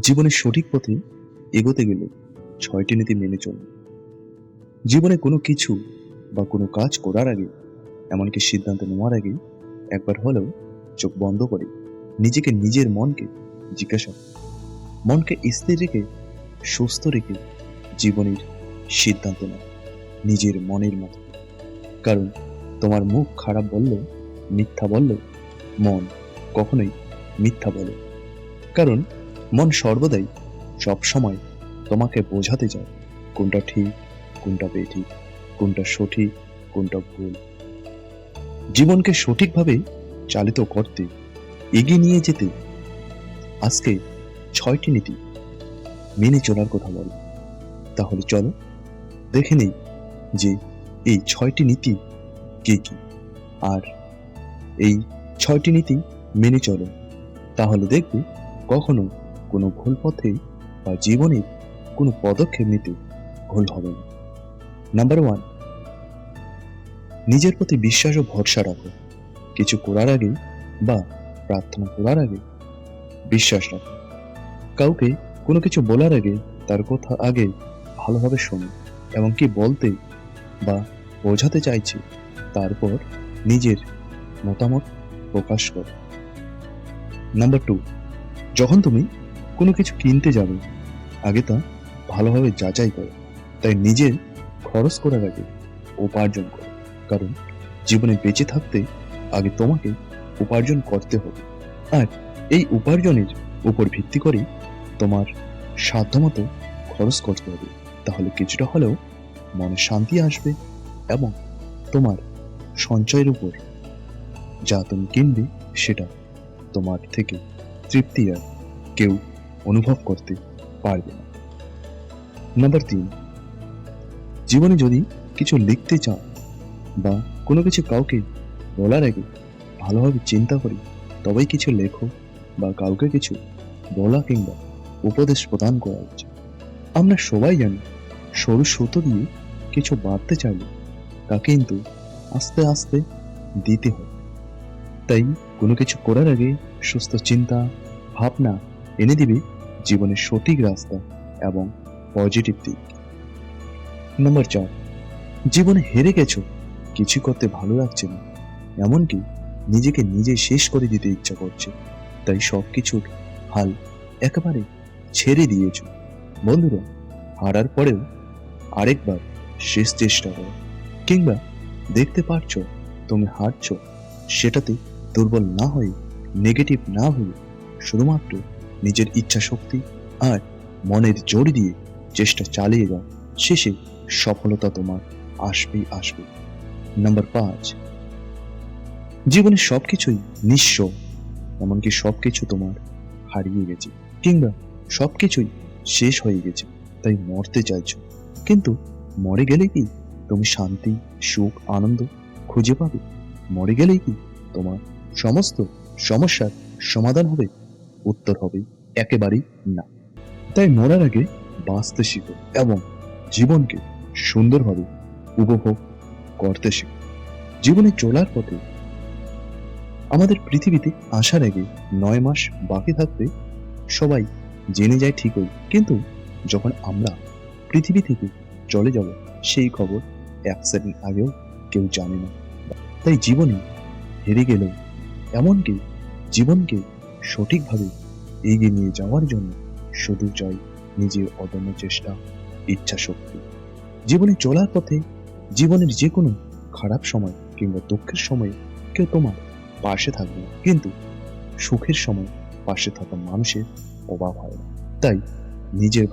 জীবনের সঠিক পথে এগোতে গেলে ৬টি নীতি মেনে চলুন। জীবনে কোনো কিছু বা কোনো কাজ করার আগে, এমনকি সিদ্ধান্ত নেওয়ার আগে একবার হলেও চোখ বন্ধ করে নিজেকে, নিজের মনকে জিজ্ঞাসা করুন। মনকে স্থির রেখে, সুস্থ রেখে জীবনের সিদ্ধান্ত নাও নিজের মনের মতো। কারণ তোমার মুখ খারাপ বললেও, মিথ্যা বললেও মন কখনোই মিথ্যা বলে। কারণ মন সর্বদাই সবসময় তোমাকে বোঝাতে চায় কোনটা ঠিক, কোনটা বেঠিক, কোনটা সঠিক, কোনটা ভুল। জীবনকে সঠিকভাবে চালিত করতে, এগিয়ে নিয়ে যেতে আজকে ৬টি নীতি মেনে চলার কথা বলো। তাহলে চলো দেখে নেই যে এই ৬টি নীতি কি কি। আর এই ৬টি নীতি মেনে চলো, তাহলে দেখবে কখনো কোনো ভুল পথে বা জীবনের কোনো পদক্ষেপ নিতে ভুল হবে না। নাম্বার 1, নিজের প্রতি বিশ্বাস ও ভরসা রাখো। কিছু করার আগে বা প্রার্থনা করার আগে বিশ্বাস রাখো। কাউকে কোনো কিছু বলার আগে তার কথা আগে ভালোভাবে শোনো এবং কি বলতে বা বোঝাতে চাইছে তারপর নিজের মতামত প্রকাশ করো। নাম্বার 2, যখন তুমি কোনো কিছু কিনতে যাবে আগে তা ভালোভাবে যাচাই করো। তাই নিজের খরচ করার আগে উপার্জন করো। কারণ জীবনে বেঁচে থাকতে আগে তোমাকে উপার্জন করতে হবে, আর এই উপার্জনের উপর ভিত্তি করে তোমার সাধ্যমতো খরচ করতে হবে। তাহলে কিছুটা হলেও মনে শান্তি আসবে এবং তোমার সঞ্চয়ের উপর যা তুমি কিনবে সেটা তোমার থেকে তৃপ্তি আর কেউ অনুভব করতে পারবে না। নাম্বার 3, জীবনে যদি কিছু লিখতে চাও বা কোনো কিছু কাউকে বলার আগে ভালোভাবে চিন্তা করে তবেই কিছু লেখো বা কাউকে কিছু বলা কিংবা উপদেশ প্রদান করা উচিত। আমরা সবাই জানি সরু সুতো দিয়ে কিছু বাঁধতে চাইলে তা কিন্তু আস্তে আস্তে দিতে হয়। তাই কোনো কিছু করার আগে সুস্থ চিন্তা ভাবনা এনে দিবে জীবনের সঠিক রাস্তা এবং পজিটিভ দিক। নাম্বার 4, জীবনে হেরে গেছো, কিছু করতে ভালো লাগছে না, এমনকি নিজেকে নিজে শেষ করে দিতে ইচ্ছা করছে, তাই সবকিছুর হাল একেবারে ছেড়ে দিয়েছো। বন্ধুরা, হারার পরেও আরেকবার শেষ চেষ্টা করো, কিংবা দেখতে পারছো তুমি হারছো, সেটাতে দুর্বল না হয়ে, নেগেটিভ না হয়ে শুধুমাত্র নিজের ইচ্ছা শক্তি আর মনের জোর দিয়ে চেষ্টা চালিয়ে যাও। শেষে সফলতা তোমার আসবেই আসবে। নাম্বার 5, জীবনে সবকিছুই নিঃস্ব, এমনকি সবকিছু তোমার হারিয়ে গেছে কিংবা সবকিছুই শেষ হয়ে গেছে, তাই মরতে চাইছো। কিন্তু মরে গেলে কি তুমি শান্তি, সুখ, আনন্দ খুঁজে পাবে? মরে গেলে কি তোমার সমস্ত সমস্যার সমাধান হবে? উত্তর হবে একেবারেই না। তাই মরার আগে বাঁচতে শিখো এবং জীবনকে সুন্দরভাবে উপভোগ করতে শিখো। জীবনে চলার পথে আমাদের পৃথিবীতে আসার আগে 9 মাস বাকি থাকতে সবাই জেনে যায় ঠিকই, কিন্তু যখন আমরা পৃথিবী থেকে চলে যাব সেই খবর 1 সেকেন্ড আগেও কেউ জানে না। তাই জীবনে হেরে গেলেও, এমনকি জীবনকে সঠিকভাবে এগিয়ে নিয়ে যাওয়ার জন্য শুধু চাই নিজের অদম্য চেষ্টা, ইচ্ছা শক্তি। জীবনে চলার পথে জীবনের যে কোনো খারাপ সময় কিংবা দুঃখের সময়ে কেউ তোমার পাশে থাকবে না, কিন্তু সুখের সময় পাশে থাকা মানুষের অভাব হয় না। তাই নিজের